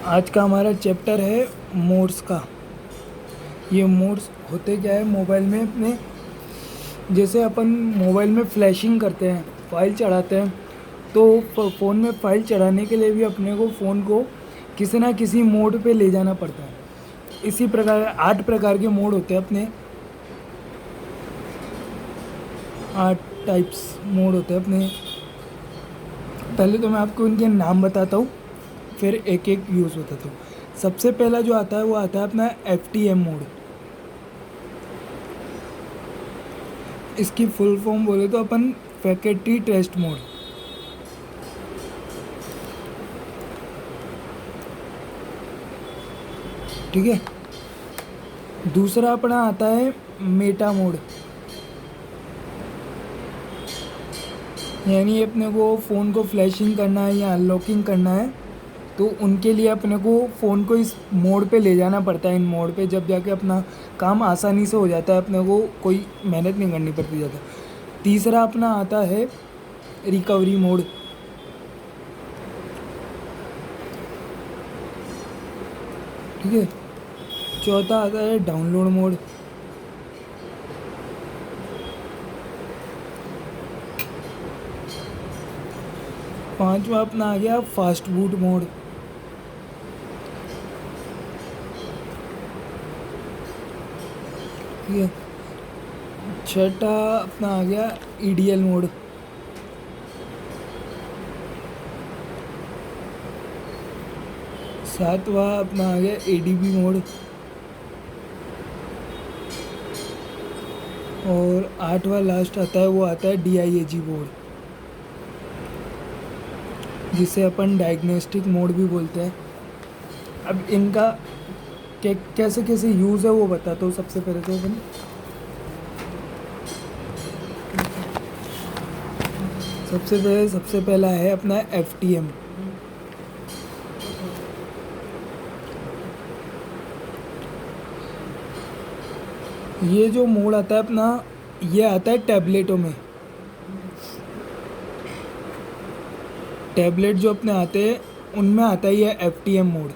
आज का हमारा चैप्टर है मोड्स का। ये मोड्स होते क्या है मोबाइल में अपने, जैसे अपन मोबाइल में फ्लैशिंग करते हैं, फाइल चढ़ाते हैं, तो फ़ोन में फाइल चढ़ाने के लिए भी अपने को फ़ोन को किसी ना किसी मोड पे ले जाना पड़ता है। इसी प्रकार 8 प्रकार के मोड होते हैं अपने, 8 टाइप्स मोड होते हैं अपने। पहले तो मैं आपको इनके नाम बताता हूँ, फिर एक एक यूज़ बताता हूँ। सबसे पहला जो आता है वो आता है अपना FTM मोड। इसकी फुल फॉर्म बोले तो अपन फैकेट्री टेस्ट मोड। ठीक है। दूसरा अपना आता है मेटा मोड, यानी अपने को फ़ोन को फ्लैशिंग करना है या अनलॉकिंग करना है, तो उनके लिए अपने को फ़ोन को इस मोड पे ले जाना पड़ता है। इन मोड पे जब जाके अपना काम आसानी से हो जाता है, अपने को कोई मेहनत नहीं करनी पड़ती ज़्यादा। तीसरा अपना आता है रिकवरी मोड। ठीक है। चौथा आता है डाउनलोड मोड। पांचवा अपना आ गया फास्ट बूट मोड। ठीक है। छठा अपना आ गया EDL मोड। सातवां अपना आ गया ADB मोड। और आठवां लास्ट आता है वो आता है DIAG मोड, जिसे अपन डायग्नोस्टिक मोड भी बोलते हैं। अब इनका कैसे कैसे यूज़ है वो बताता हूँ। सबसे पहले तो अपन सबसे पहला है अपना FTM। ये जो मोड आता है अपना, ये आता है टैबलेटों में। टैबलेट जो अपने आते हैं उनमें आता है ये FTM मोड।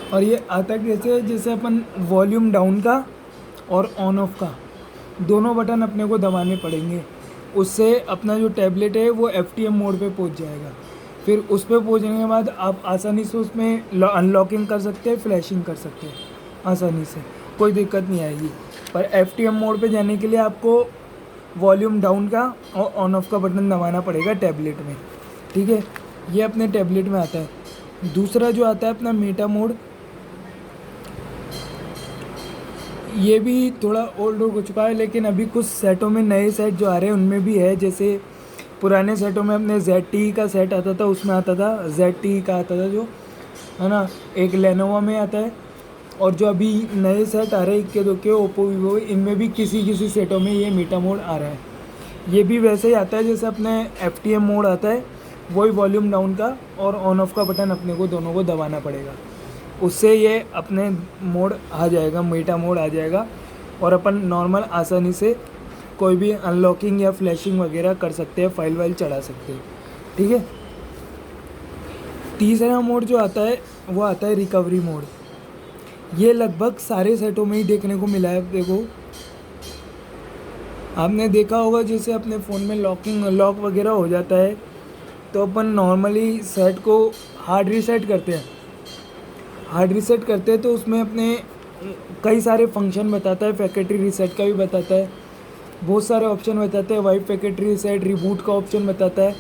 और ये आता कैसे है, जैसे अपन वॉल्यूम डाउन का और ऑन ऑफ का दोनों बटन अपने को दबाने पड़ेंगे, उससे अपना जो टैबलेट है वो FTM मोड पे पहुंच जाएगा। फिर उस पर पहुँचने के बाद आप आसानी से उसमें अनलॉकिंग कर सकते हैं, फ्लैशिंग कर सकते हैं आसानी से, कोई दिक्कत नहीं आएगी। पर FTM मोड पे जाने के लिए आपको वॉल्यूम डाउन का और ऑन ऑफ का बटन दबाना पड़ेगा टैबलेट में। ठीक है। ये अपने टैबलेट में आता है। दूसरा जो आता है अपना मेटा मोड, ये भी थोड़ा ओल्ड हो चुका है, लेकिन अभी कुछ सेटों में नए सेट जो आ रहे हैं उनमें भी है। जैसे पुराने सेटों में अपने ZTE का सेट आता था, उसमें आता था ZTE का आता था जो है ना, एक लेनोवो में आता है। और जो अभी नए सेट आ रहे हैं इक्के दुक्के ओप्पो वीवो, इनमें भी किसी किसी सेटों में ये मीटा मोड आ रहा है। ये भी वैसे ही आता है जैसे अपने FTM मोड आता है, वही वॉल्यूम डाउन का और ऑन ऑफ का बटन अपने को दोनों को दबाना पड़ेगा, उससे ये अपने मोड आ जाएगा, मीटा मोड आ जाएगा। और अपन नॉर्मल आसानी से कोई भी अनलॉकिंग या फ्लैशिंग वगैरह कर सकते हैं, फाइल वाइल चढ़ा सकते हैं। ठीक है। तीसरा मोड जो आता है वो आता है रिकवरी मोड। ये लगभग सारे सेटों में ही देखने को मिला है। देखो, आपने देखा होगा जैसे अपने फ़ोन में लॉक वगैरह हो जाता है, तो अपन नॉर्मली सेट को हार्ड रीसेट करते हैं। तो उसमें अपने कई सारे फंक्शन बताता है, फैकेट्री रीसेट का भी बताता है, बहुत सारे ऑप्शन बताते हैं, वाइप फैकेट्री रीसेट, रिबूट का ऑप्शन बताता है।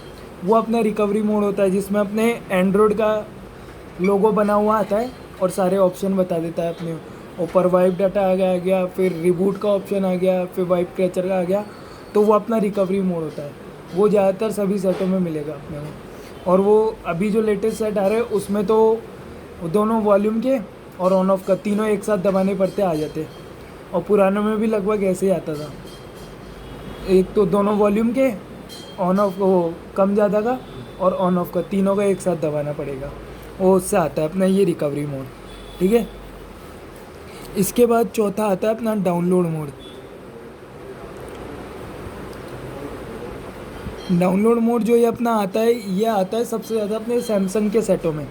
वो अपना रिकवरी मोड होता है, जिसमें अपने एंड्रॉयड का लोगो बना हुआ आता है और सारे ऑप्शन बता देता है अपने ऊपर। वाइप डाटा आ गया, फिर रिबूट का ऑप्शन आ गया, फिर वाइप कैचर का आ गया, तो वो अपना रिकवरी मोड होता है। वो ज़्यादातर सभी सेटों में मिलेगा अपने को। और वो अभी जो लेटेस्ट सेट आ रहे हैं उसमें तो दोनों वॉल्यूम के और ऑन ऑफ का तीनों एक साथ दबाने पड़ते आ जाते। और पुरानों में भी लगभग ऐसे ही आता था, एक तो दोनों वॉल्यूम के, ऑन ऑफ वो कम ज़्यादा का और ऑन ऑफ का तीनों का एक साथ दबाना पड़ेगा, वो उससे आता है अपना ये रिकवरी मोड। ठीक है। इसके बाद चौथा आता है अपना डाउनलोड मोड। डाउनलोड मोड जो ये अपना आता है, ये आता है सबसे ज़्यादा अपने सैमसंग के सेटों में।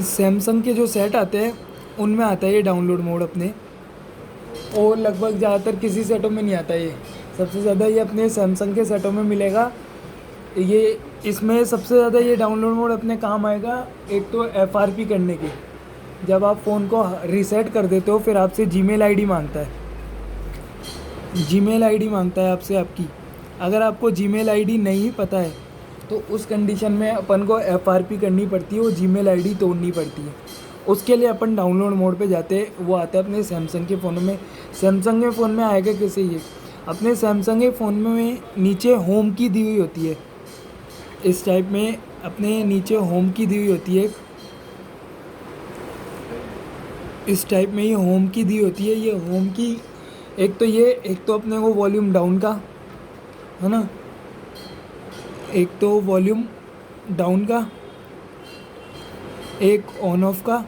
सैमसंग के जो सेट आते हैं उनमें आता है ये डाउनलोड मोड अपने, और लगभग ज़्यादातर किसी सेटों में नहीं आता ये। सबसे ज़्यादा ये अपने सैमसंग के सेटों में मिलेगा ये। इसमें सबसे ज़्यादा ये डाउनलोड मोड अपने काम आएगा, एक तो एफआरपी करने की। जब आप फ़ोन को रीसेट कर देते हो फिर आपसे जीमेल आईडी मांगता है, जीमेल आईडी मांगता है आपसे आपकी। अगर आपको जीमेल आईडी नहीं पता है तो उस कंडीशन में अपन को एफआरपी करनी पड़ती है, वो जीमेल आईडी तोड़नी पड़ती है। उसके लिए अपन डाउनलोड मोड पे जाते हैं, वो आता है अपने सैमसंग के फ़ोनों में। सैमसंग के फ़ोन में आएगा कैसे ये, अपने सैमसंग के फ़ोन में नीचे होम की दी हुई होती है, इस टाइप में अपने नीचे होम की दी हुई होती है, इस टाइप में ये होम की दी होती है। ये होम की एक तो अपने को वॉल्यूम डाउन का है ना, एक तो वॉल्यूम डाउन का, एक ऑन ऑफ का,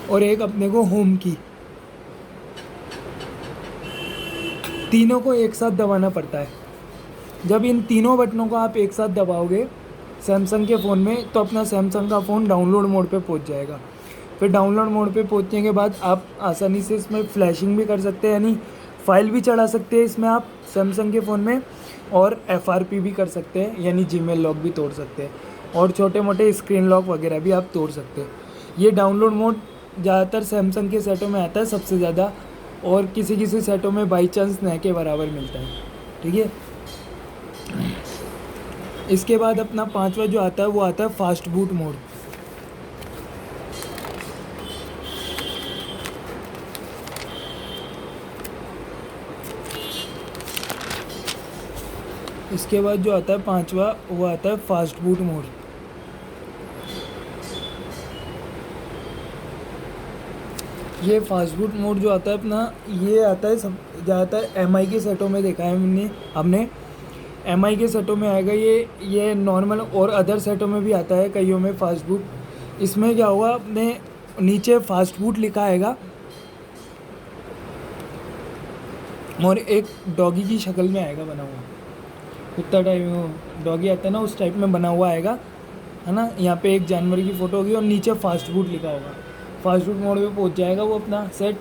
और एक अपने को होम की, तीनों को एक साथ दबाना पड़ता है। जब इन तीनों बटनों को आप एक साथ दबाओगे सैमसंग के फ़ोन में तो अपना सैमसंग का फ़ोन डाउनलोड मोड पे पहुंच जाएगा। फिर डाउनलोड मोड पे पहुंचने के बाद आप आसानी से इसमें फ्लैशिंग भी कर सकते हैं, यानी फ़ाइल भी चढ़ा सकते हैं इसमें आप सैमसंग के फ़ोन में, और एफआरपी भी कर सकते हैं, यानी जीमेल लॉक भी तोड़ सकते हैं, और छोटे मोटे स्क्रीन लॉक वगैरह भी आप तोड़ सकते हैं। ये डाउनलोड मोड ज़्यादातर सैमसंग के सेटों में आता है सबसे ज़्यादा, और किसी किसी सेटों में बाई चांस न के बराबर मिलता है। ठीक है, इसके बाद अपना पांचवा जो आता है वो आता है फास्ट बूट मोड। इसके बाद जो आता है पांचवा वो आता है फास्ट बूट मोड। ये फास्ट बूट मोड जो आता है अपना, ये आता है सब ज़्यादातर एमआई के सेटों में देखा है हमने एमआई के सेटों में आएगा ये नॉर्मल, और अदर सेटों में भी आता है कईयों में फास्ट बूट। इसमें क्या होगा, अपने नीचे फास्ट बूट लिखा आएगा और एक डॉगी की शक्ल में आएगा बना हुआ, कुत्ता टाइप डॉगी आता है ना उस टाइप में बना हुआ आएगा, है ना। यहाँ पे एक जानवर की फ़ोटो होगी और नीचे फास्ट फूड लिखा होगा। फास्ट फूड मोड पे पहुँच जाएगा वो अपना सेट।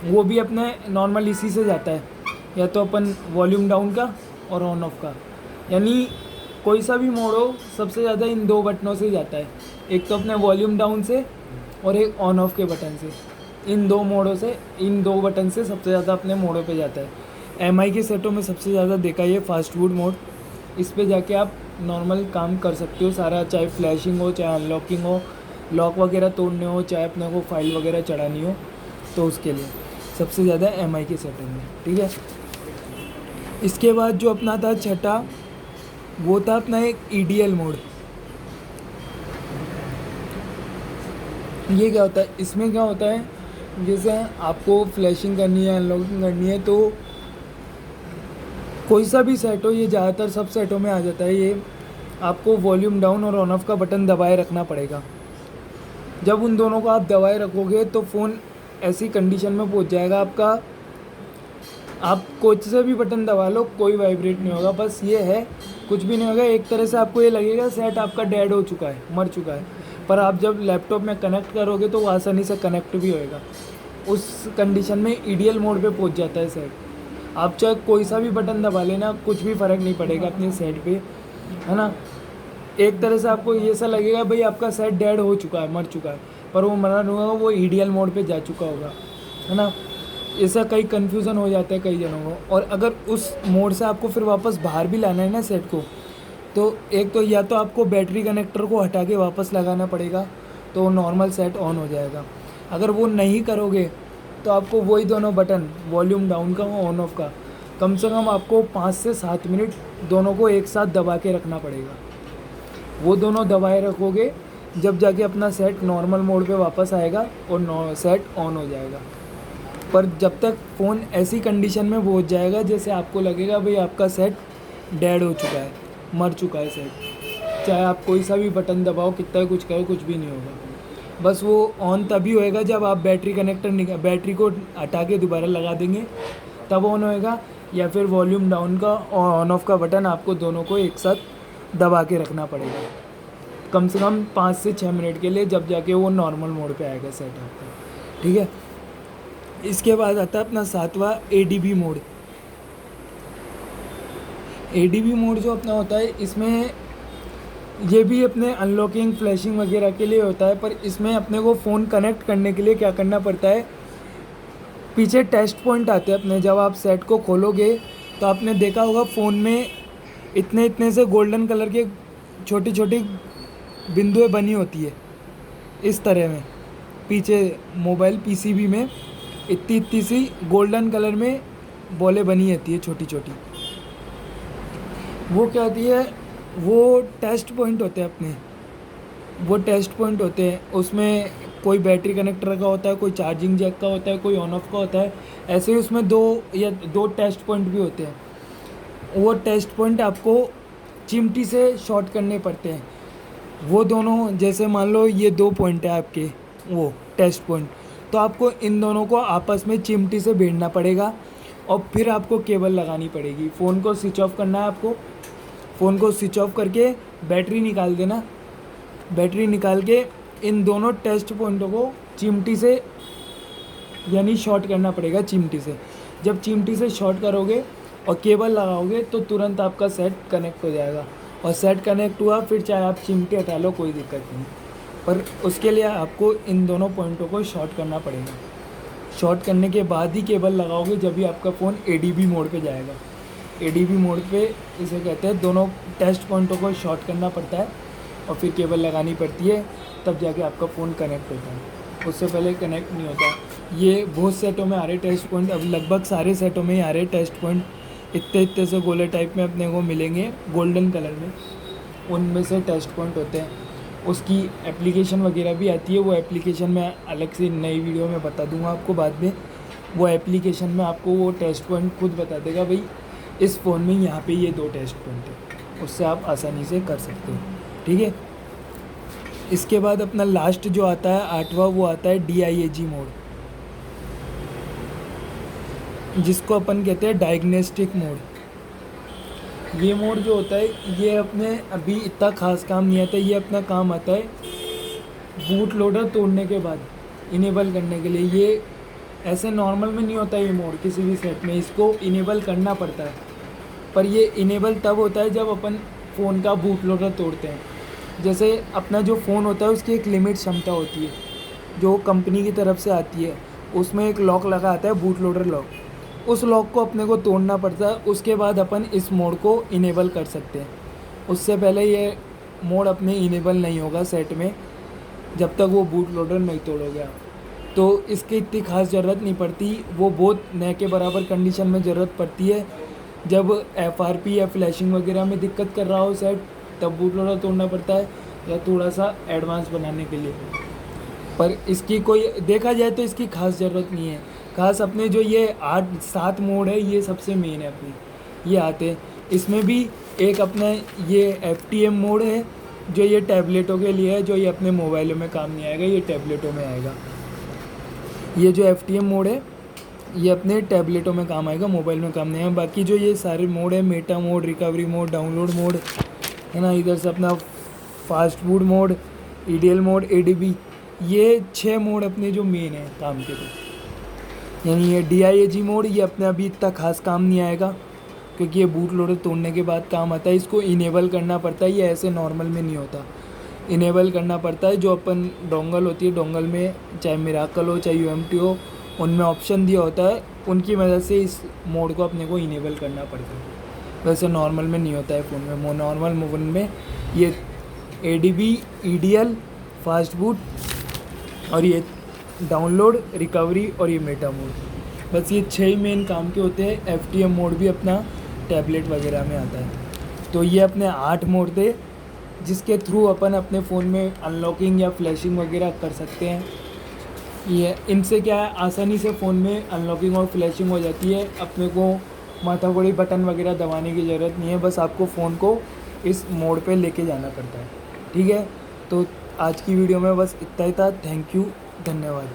वो भी अपने नॉर्मल इसी से जाता है, या तो अपन वॉल्यूम डाउन का और ऑन ऑफ का, यानी कोई सा भी मोड हो सबसे ज़्यादा इन दो बटनों से जाता है, एक तो अपने वॉल्यूम डाउन से और एक ऑन ऑफ के बटन से। इन दो मोडों से, इन दो बटन से सबसे ज़्यादा अपने मोडों पे जाता है। एमआई के सेटों में सबसे ज़्यादा देखा ये फास्ट फूड मोड। इस पे जाके आप नॉर्मल काम कर सकते हो सारा, चाहे फ्लैशिंग हो, चाहे अनलॉकिंग हो, लॉक वगैरह तोड़ने हो, चाहे अपने को फाइल वगैरह चढ़ानी हो, तो उसके लिए सबसे ज़्यादा एमआई के सेटिंग में। ठीक है, इसके बाद जो अपना था छठा, वो था अपना एक ईडीएल मोड। ये क्या होता है, इसमें क्या होता है, जैसे आपको फ्लैशिंग करनी है, अनलॉकिंग करनी है, तो कोई सा भी सेट हो, ये ज़्यादातर सब सेटों में आ जाता है। ये आपको वॉल्यूम डाउन और ऑन ऑफ का बटन दबाए रखना पड़ेगा। जब उन दोनों को आप दबाए रखोगे तो फ़ोन ऐसी कंडीशन में पहुंच जाएगा आपका, आप कोई से भी बटन दबा लो कोई वाइब्रेट नहीं होगा, बस ये है कुछ भी नहीं होगा। एक तरह से आपको ये लगेगा सेट आपका डेड हो चुका है, मर चुका है, पर आप जब लैपटॉप में कनेक्ट करोगे तो वो आसानी से कनेक्ट भी होएगा। उस कंडीशन में ईडीएल मोड पे पहुंच जाता है सेट। आप चाहे कोई सा भी बटन दबा लेना, कुछ भी फ़र्क नहीं पड़ेगा अपने सेट पे, है ना। एक तरह से आपको ये सा लगेगा भाई आपका सेट डेड हो चुका है, मर चुका है, पर वो मरा नहीं होगा, वो ईडीएल मोड पे जा चुका होगा, है ना। ऐसा कई कन्फ्यूज़न हो जाता है कई जनों को। और अगर उस मोड से आपको फिर वापस बाहर भी लाना है ना सेट को, तो एक तो या तो आपको बैटरी कनेक्टर को हटा के वापस लगाना पड़ेगा, तो नॉर्मल सेट ऑन हो जाएगा। अगर वो नहीं करोगे तो आपको वही दोनों बटन, वॉल्यूम डाउन का और ऑन ऑफ का, कम से कम आपको 5 से 7 मिनट दोनों को एक साथ दबा के रखना पड़ेगा। वो दोनों दबाए रखोगे जब जाके अपना सेट नॉर्मल मोड पे वापस आएगा और सेट ऑन हो जाएगा। पर जब तक फ़ोन ऐसी कंडीशन में पहुंच जाएगा जैसे आपको लगेगा भाई आपका सेट डेड हो चुका है, मर चुका है सेट, चाहे आप कोई सा भी बटन दबाओ, कितना कुछ करो, कुछ भी नहीं होगा। बस वो ऑन तभी होएगा जब आप बैटरी को हटा के दोबारा लगा देंगे, तब ऑन होएगा, या फिर वॉल्यूम डाउन का और ऑन ऑफ का बटन आपको दोनों को एक साथ दबा के रखना पड़ेगा कम से कम 5 से 6 मिनट के लिए, जब जाके वो नॉर्मल मोड पे आएगा सेट आपका। ठीक है, इसके बाद आता है अपना 7वां ADB मोड। ADB मोड जो अपना होता है, इसमें ये भी अपने अनलॉकिंग फ्लैशिंग वगैरह के लिए होता है, पर इसमें अपने को फ़ोन कनेक्ट करने के लिए क्या करना पड़ता है, पीछे टेस्ट पॉइंट आते हैं अपने। जब आप सेट को खोलोगे तो आपने देखा होगा फ़ोन में इतने इतने से गोल्डन कलर के छोटी छोटी बिंदुएं बनी होती है इस तरह में, पीछे मोबाइल PCB में इतनी इतनी सी गोल्डन कलर में बॉलें बनी रहती है छोटी छोटी। वो क्या होती है, वो टेस्ट पॉइंट होते हैं अपने, वो टेस्ट पॉइंट होते हैं। उसमें कोई बैटरी कनेक्टर का होता है, कोई चार्जिंग जैक का होता है, कोई ऑन ऑफ का होता है। ऐसे ही उसमें 2 टेस्ट पॉइंट भी होते हैं। वो टेस्ट पॉइंट आपको चिमटी से शॉर्ट करने पड़ते हैं। वो दोनों, जैसे मान लो ये 2 पॉइंट है आपके, वो टेस्ट पॉइंट, तो आपको इन दोनों को आपस में चिमटी से भिड़ना पड़ेगा और फिर आपको केबल लगानी पड़ेगी। फ़ोन को स्विच ऑफ करना है आपको। फ़ोन को स्विच ऑफ करके बैटरी निकाल देना। बैटरी निकाल के इन दोनों टेस्ट पॉइंटों को चिमटी से यानी शॉर्ट करना पड़ेगा चिमटी से। जब चिमटी से शॉर्ट करोगे और केबल लगाओगे तो तुरंत आपका सेट कनेक्ट हो जाएगा। और सेट कनेक्ट हुआ, फिर चाहे आप चिमटी हटा लो, कोई दिक्कत नहीं। पर उसके लिए आपको इन दोनों पॉइंटों को शॉर्ट करना पड़ेगा। शॉर्ट करने के बाद ही केबल लगाओगे, जब भी आपका फ़ोन ADB मोड पे जाएगा। ADB मोड पे इसे कहते हैं, दोनों टेस्ट पॉइंटों को शॉर्ट करना पड़ता है और फिर केबल लगानी पड़ती है, तब जाके आपका फ़ोन कनेक्ट होता है। उससे पहले कनेक्ट नहीं होता। ये बहुत सेटों में आ रहे टेस्ट पॉइंट, अब लगभग सारे सेटों में ही आ रहे टेस्ट पॉइंट। इतने इतने से गोले टाइप में अपने को मिलेंगे गोल्डन कलर में, उनमें से टेस्ट पॉइंट होते हैं। उसकी एप्लीकेशन वगैरह भी आती है। वो एप्लीकेशन मैं अलग से नई वीडियो में बता दूंगा आपको बाद में। वो एप्लीकेशन में आपको वो टेस्ट पॉइंट खुद बता देगा, भाई इस फ़ोन में यहाँ पे ये 2 टेस्ट पॉइंट है। उससे आप आसानी से कर सकते हो। ठीक है, इसके बाद अपना लास्ट जो आता है 8वां, वो आता है DIAG मोड, जिसको अपन कहते हैं डायग्नोस्टिक मोड। ये मोड जो होता है, ये अपने अभी इतना ख़ास काम नहीं आता। ये अपना काम आता है बूट लोडर तोड़ने के बाद इनेबल करने के लिए। ये ऐसे नॉर्मल में नहीं होता ये मोड किसी भी सेट में, इसको इनेबल करना पड़ता है। पर ये इनेबल तब होता है जब अपन फ़ोन का बूट लोडर तोड़ते हैं। जैसे अपना जो फ़ोन होता है उसकी एक लिमिट क्षमता होती है जो कंपनी की तरफ से आती है। उसमें एक लॉक लगा आता है, बूट लोडर लॉक। उस लॉक को अपने को तोड़ना पड़ता है, उसके बाद अपन इस मोड को इनेबल कर सकते हैं। उससे पहले ये मोड अपने इनेबल नहीं होगा सेट में, जब तक वो बूट लोडर नहीं तोड़ोगे आप। तो इसकी इतनी खास ज़रूरत नहीं पड़ती। वो बहुत नए के बराबर कंडीशन में ज़रूरत पड़ती है, जब FRP या फ्लैशिंग वगैरह में दिक्कत कर रहा हो सेट, तब बूट लोडर तोड़ना पड़ता है, या थोड़ा सा एडवांस बनाने के लिए। पर इसकी कोई देखा जाए तो इसकी खास ज़रूरत नहीं है। खास अपने जो ये 8-7 मोड है, ये सबसे मेन है अपनी, ये आते हैं। इसमें भी एक अपना ये FTM मोड है जो ये टैबलेटों के लिए है, जो ये अपने मोबाइलों में काम नहीं आएगा, ये टैबलेटों में आएगा। ये जो FTM मोड है ये अपने टैबलेटों में काम आएगा, मोबाइल में काम नहीं आएगा। बाकी जो ये सारे मोड है, Meta mode, recovery mode, download mode है ना, इधर से अपना fast food mode, EDL mode, ADB, ये 6 मोड अपने जो मेन है काम के लिए। यानी ये DIAG मोड ये अपने अभी इतना खास काम नहीं आएगा, क्योंकि ये बूट लोडर तोड़ने के बाद काम आता है। इसको इनेबल करना पड़ता है, ये ऐसे नॉर्मल में नहीं होता। इनेबल करना पड़ता है, जो अपन डोंगल होती है, डोंगल में चाहे मिराकल हो चाहे UMT हो, उनमें ऑप्शन दिया होता है, उनकी मदद से इस मोड को अपने को इनेबल करना पड़ता है। वैसे नॉर्मल में नहीं होता है फ़ोन में। नॉर्मल मोड में ये ADB, EDL, फास्ट बूट और ये डाउनलोड, रिकवरी और ये मेटा मोड, बस ये 6 ही मेन काम के होते हैं। FTM मोड भी अपना टैबलेट वगैरह में आता है। तो ये अपने 8 मोड थे जिसके थ्रू अपन अपने फ़ोन में अनलॉकिंग या फ्लैशिंग वगैरह कर सकते हैं। ये इनसे क्या है, आसानी से फ़ोन में अनलॉकिंग और फ्लैशिंग हो जाती है। अपने को माथाकोड़ी बटन वगैरह दबाने की ज़रूरत नहीं है, बस आपको फ़ोन को इस मोड पे लेके जाना पड़ता है। ठीक है, तो आज की वीडियो में बस इतना ही था। थैंक यू, धन्यवाद।